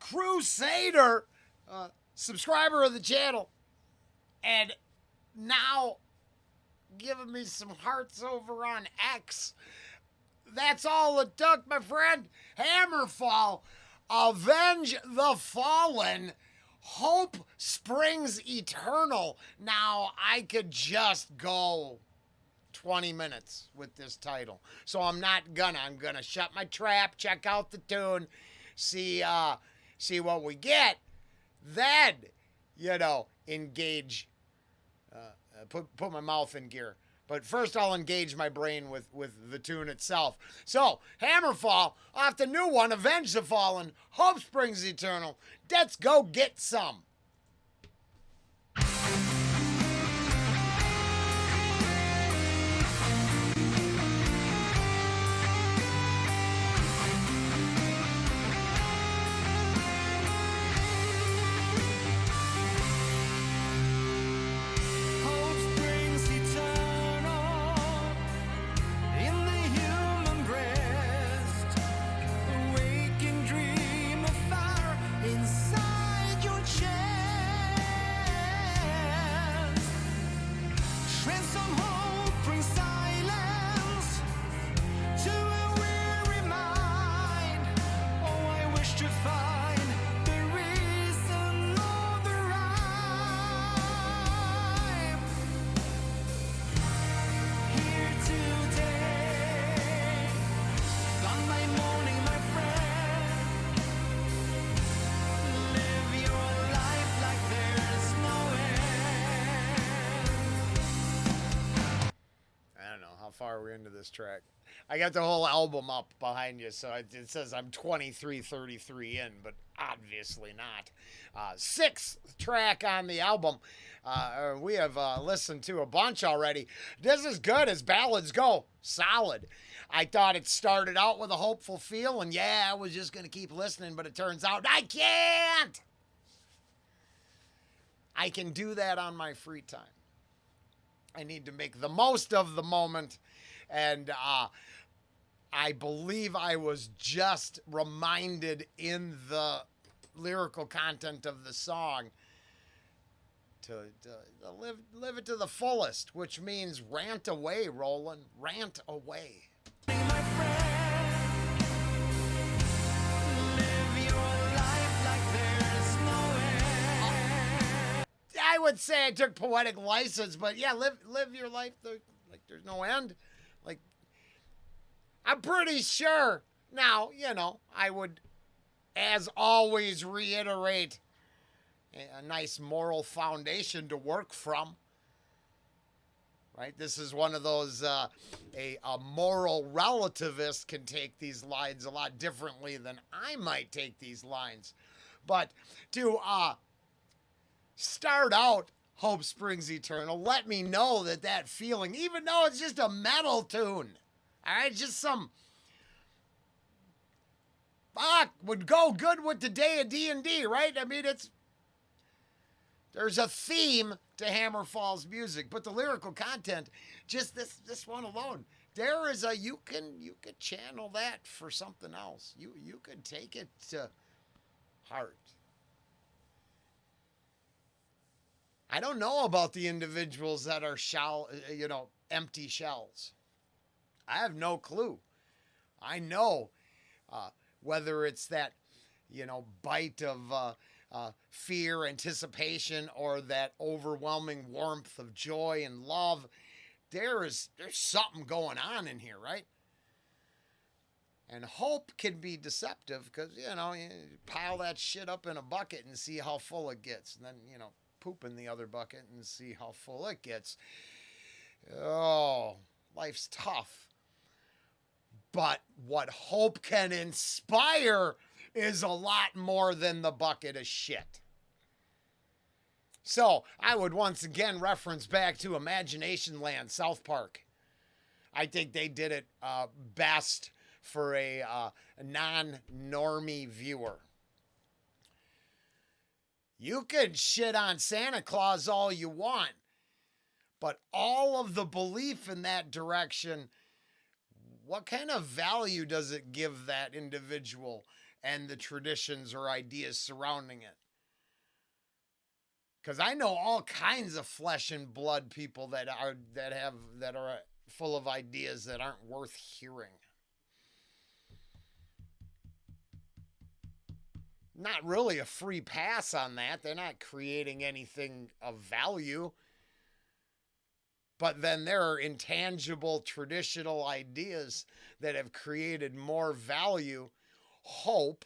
Crusader, subscriber of the channel, and now giving me some hearts over on X. That's all it took, my friend. HAMMERFALL, Avenge the Fallen. Hope springs eternal. Now, I could just go 20 minutes with this title. So I'm not gonna. I'm gonna shut my trap, check out the tune, see what we get. Then, engage, put my mouth in gear. But first, I'll engage my brain with the tune itself. So, HAMMERFALL, off the new one, Avenge the Fallen, Hope Springs Eternal. Let's go get some. How far we're into this track. I got the whole album up behind you, so it says I'm 23:33 in, but obviously not. Sixth track on the album. We have listened to a bunch already. This is good as ballads go. Solid. I thought it started out with a hopeful feel, and I was just going to keep listening, but it turns out I can't. I can do that on my free time. I need to make the most of the moment. And I believe I was just reminded in the lyrical content of the song to live it to the fullest, which means rant away, Rollen. Rant away. I would say I took poetic license, but live your life like there's no end. Like, I'm pretty sure. Now, I would, as always, reiterate a nice moral foundation to work from. Right? This is one of those, a moral relativist can take these lines a lot differently than I might take these lines. But to, start out Hope Springs Eternal, let me know that feeling, even though it's just a metal tune, all right, just some would go good with the day of D&D, right? I mean, there's a theme to HAMMERFALL's music, but the lyrical content, just this one alone, there is you could channel that for something else. You could take it to heart. I don't know about the individuals that are empty shells. I have no clue. I know whether it's that, bite of fear, anticipation, or that overwhelming warmth of joy and love. There's something going on in here, right? And hope can be deceptive because, you pile that shit up in a bucket and see how full it gets. And then, poop in the other bucket and see how full it gets. Oh, life's tough. But what hope can inspire is a lot more than the bucket of shit. So I would once again reference back to Imagination Land, South Park. I think they did it best for a non-normie viewer. You can shit on Santa Claus all you want, but all of the belief in that direction, what kind of value does it give that individual and the traditions or ideas surrounding it. Because I know all kinds of flesh and blood people that are full of ideas that aren't worth hearing. Not really a free pass on that. They're not creating anything of value. But then there are intangible traditional ideas that have created more value, hope,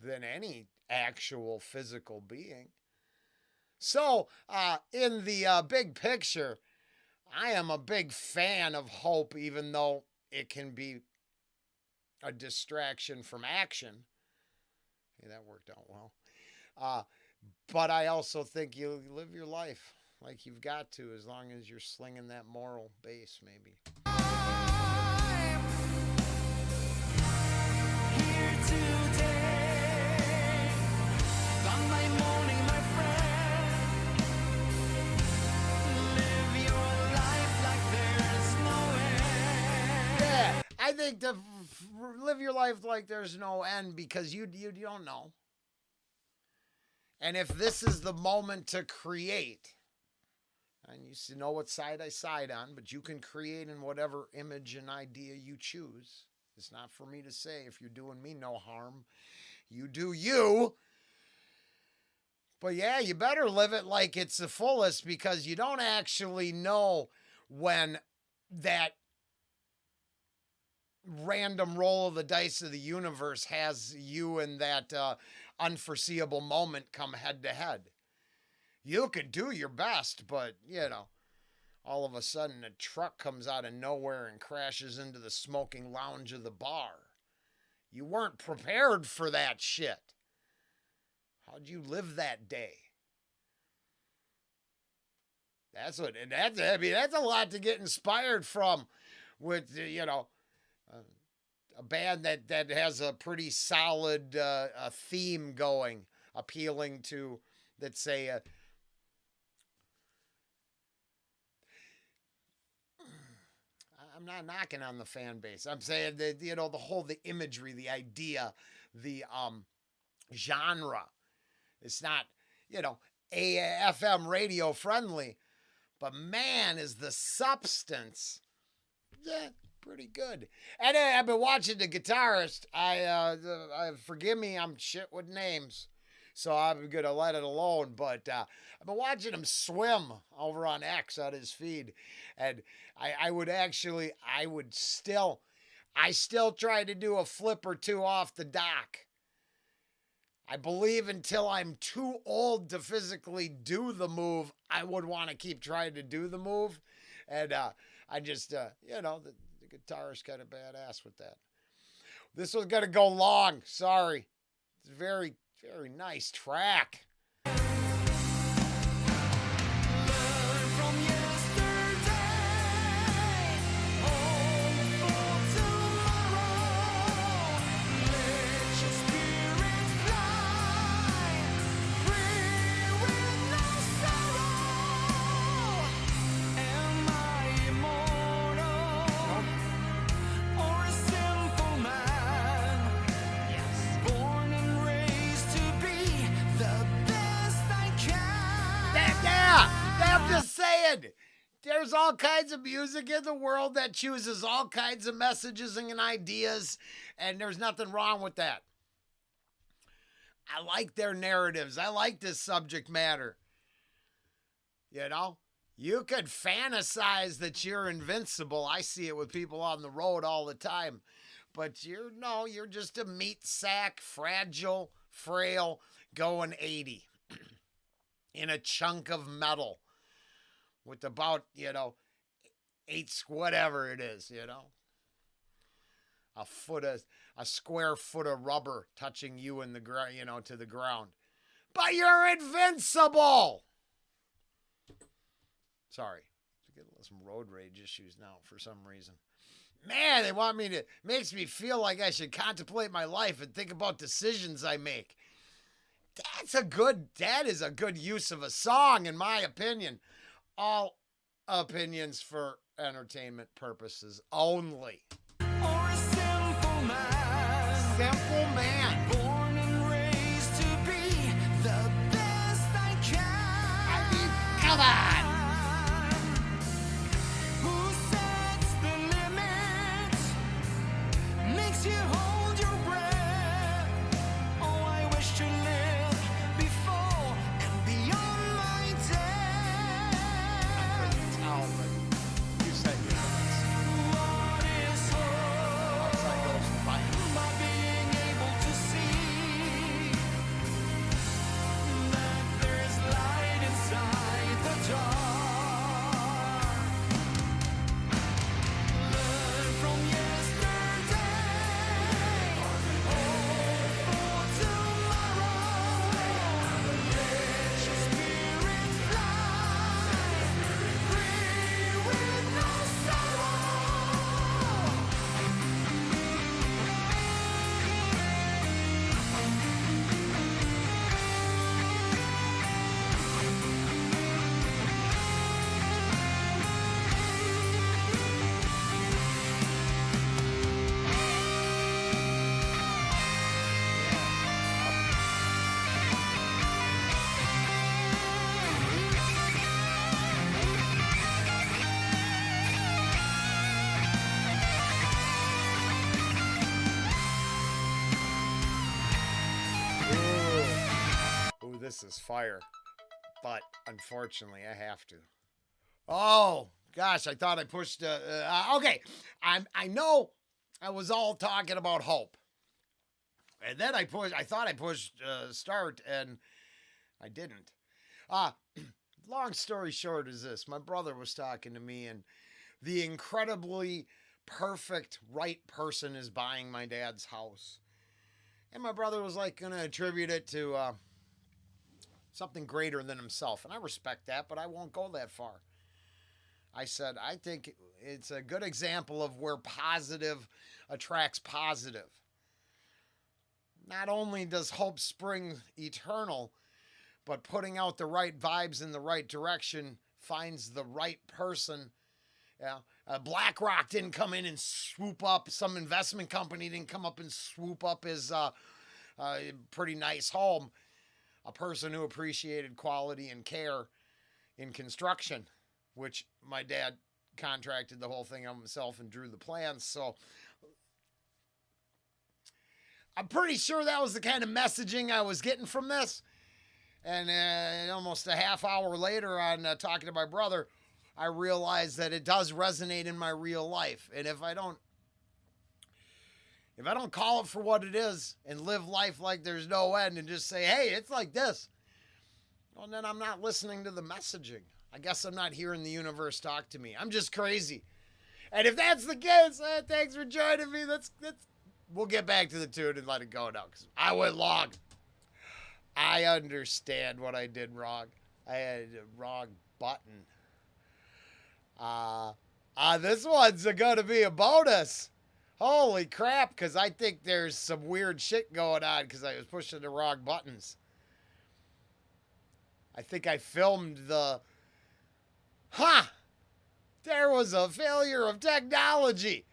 than any actual physical being. So, in the big picture, I am a big fan of hope, even though it can be a distraction from action. Hey, that worked out well. But I also think you live your life like you've got to, as long as you're slinging that moral base, maybe. I'm here today. Sunday morning, my friend. Live your life like there's no end. Yeah, I think to live your life like there's no end, because you don't know. And if this is the moment to create, and you know what side I side on, but you can create in whatever image and idea you choose. It's not for me to say. If you're doing me no harm, you do you. But yeah, you better live it like it's the fullest, because you don't actually know when that random roll of the dice of the universe has you in that unforeseeable moment come head to head. You could do your best, but, all of a sudden a truck comes out of nowhere and crashes into the smoking lounge of the bar. You weren't prepared for that shit. How'd you live that day? That's a lot to get inspired from, with, a band that has a pretty solid theme going, appealing to, let's say, I'm not knocking on the fan base. I'm saying that, the imagery, the idea, the genre. It's not, AM radio friendly, but man, is the substance, pretty good. And I've been watching the guitarist. Forgive me, I'm shit with names, so I'm going to let it alone. But I've been watching him swim over on X on his feed. And I still try to do a flip or two off the dock. I believe until I'm too old to physically do the move, I would want to keep trying to do the move. And I just, the guitarist kind of badass with that. This was going to go long. Sorry. It's a very, very nice track. There's all kinds of music in the world that chooses all kinds of messages and ideas, and there's nothing wrong with that. I like their narratives. I like this subject matter. You could fantasize that you're invincible. I see it with people on the road all the time. But you're just a meat sack, fragile, frail, going 80 in a chunk of metal. With about, 8, whatever it is, a square foot of rubber touching you in the ground, to the ground. But you're invincible. Sorry, I get some road rage issues now for some reason. Man, they want me to, makes me feel like I should contemplate my life and think about decisions I make. That is a good use of a song, in my opinion. All opinions for entertainment purposes only. Or a simple man. Simple Come on. Who sets the limits? Makes you hold your breath. Oh, I wish to live before and beyond my death. Tell, but you set your limits. What is hope? Outside goes fire. By being able to see that there's light inside the dark. Learn from yesterday. Hope for tomorrow. Let your spirit fly. Free with no sorrow. Ooh, this is fire. But unfortunately, I have to. Oh, gosh, I thought I pushed. Okay, I know I was all talking about hope. And then I thought I pushed start, and I didn't. Long story short is this. My brother was talking to me, and the incredibly perfect right person is buying my dad's house. And my brother was like going to attribute it to something greater than himself. And I respect that, but I won't go that far. I said, I think it's a good example of where positive attracts positive. Not only does hope spring eternal, but putting out the right vibes in the right direction finds the right person. Yeah, BlackRock didn't come in and swoop up. Some investment company didn't come up and swoop up his pretty nice home. A person who appreciated quality and care in construction, which my dad contracted the whole thing himself and drew the plans. So I'm pretty sure that was the kind of messaging I was getting from this. And almost a half hour later on talking to my brother, I realized that it does resonate in my real life. And if I don't call it for what it is and live life like there's no end and just say, hey, it's like this, well, then I'm not listening to the messaging. I guess I'm not hearing the universe talk to me. I'm just crazy. And if that's the case, thanks for joining me. We'll get back to the tune and let it go now, because I went long. I understand what I did wrong. I had a wrong button. This one's going to be a bonus. Holy crap, because I think there's some weird shit going on because I was pushing the wrong buttons. I think I filmed there was a failure of technology.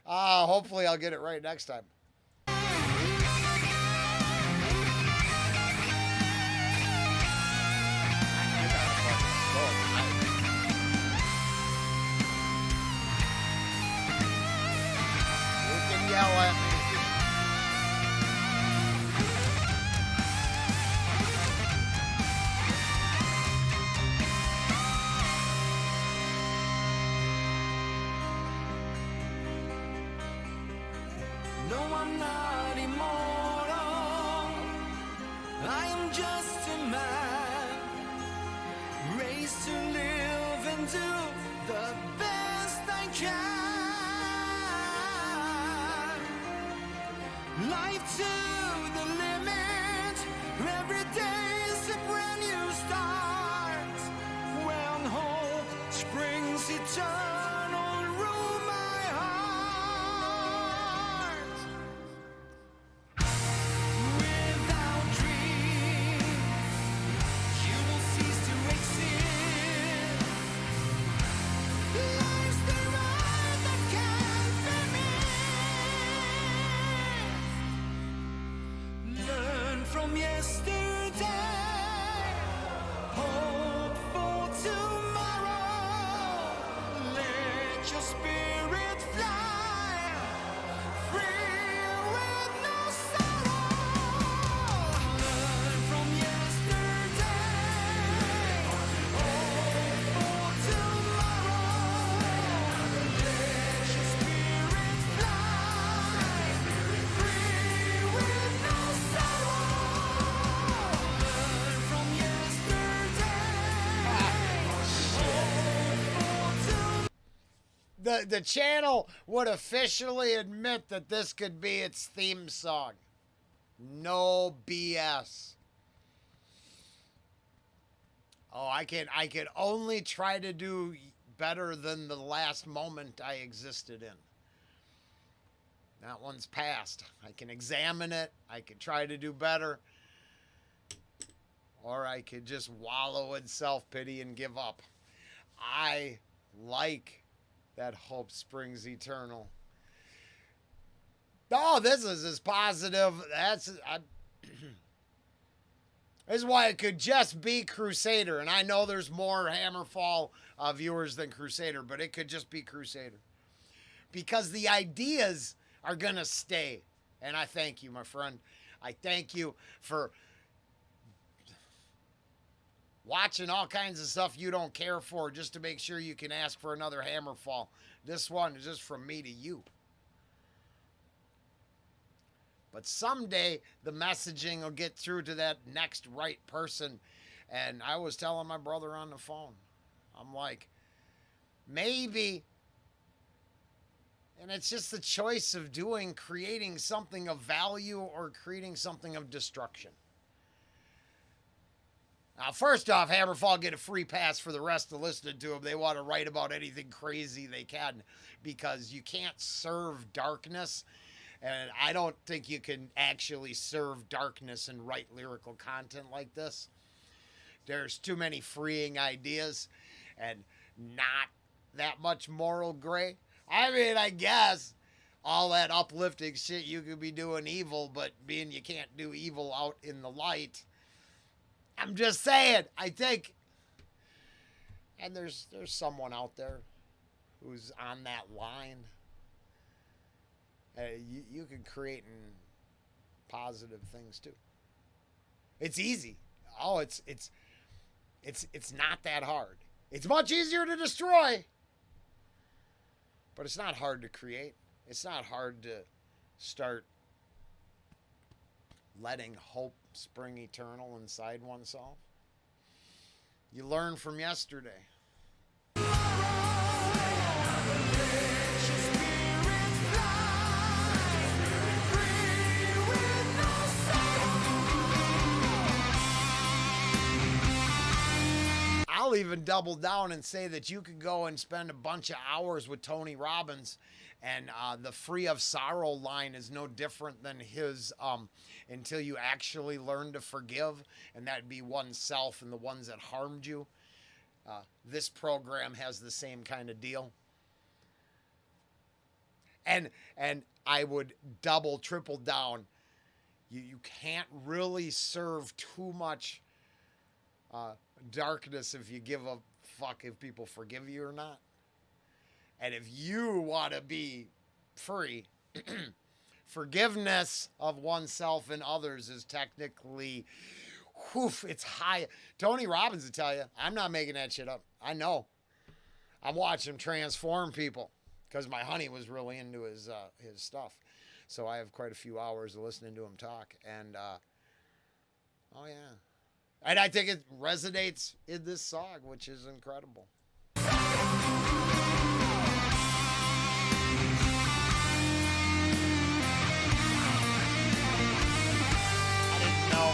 Hopefully I'll get it right next time. Yell at me. No, I'm not immortal. I am just a man, raised to live and do the best I can. Life to the limit. Every day's a brand new start. When hope springs eternal, rule my heart. Without dreams, you will cease to exist. Life's the ride that can't be missed. the channel would officially admit that this could be its theme song. No BS. Oh, I can only try to do better than the last moment I existed in. That one's past. I can examine it. I can try to do better. Or I could just wallow in self-pity and give up. I like that hope springs eternal. Oh, this is as positive. This is why it could just be Crusader. And I know there's more Hammerfall viewers than Crusader, but it could just be Crusader. Because the ideas are going to stay. And I thank you, my friend. I thank you for watching all kinds of stuff you don't care for just to make sure you can ask for another Hammerfall. This one is just from me to you. But someday the messaging will get through to that next right person. And I was telling my brother on the phone, I'm like, maybe, and it's just the choice of creating something of value or creating something of destruction. Now, first off, Hammerfall get a free pass for the rest of listening to them. They want to write about anything crazy they can because you can't serve darkness. And I don't think you can actually serve darkness and write lyrical content like this. There's too many freeing ideas and not that much moral gray. I mean, I guess all that uplifting shit you could be doing evil, but being you can't do evil out in the light. I'm just saying, I think, and there's someone out there who's on that line. You can create positive things too. It's easy. Oh, it's not that hard. It's much easier to destroy, but it's not hard to create. It's not hard to start letting hope spring eternal inside oneself. You learn from yesterday. I'll even double down and say that you could go and spend a bunch of hours with Tony Robbins, and the Free of Sorrow line is no different than his until you actually learn to forgive, and that'd be oneself and the ones that harmed you. This program has the same kind of deal. And I would double, triple down. You can't really serve too much darkness if you give a fuck if people forgive you or not. And if you want to be free, forgiveness of oneself and others is technically, it's high. Tony Robbins will tell you, I'm not making that shit up. I know. I'm watching him transform people because my honey was really into his stuff. So I have quite a few hours of listening to him talk. And, oh yeah. And I think it resonates in this song, which is incredible. I didn't know.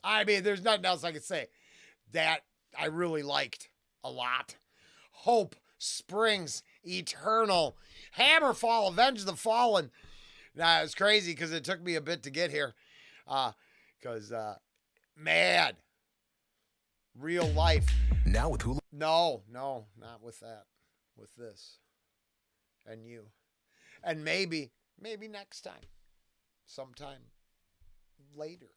I mean, there's nothing else I can say. That I really liked a lot. Hope springs eternal. Hammerfall, Avenge the Fallen. Now, it's crazy because it took me a bit to get here. Because, man, real life. Now with Hulu. No, not with that. With this. And you. And maybe next time. Sometime later.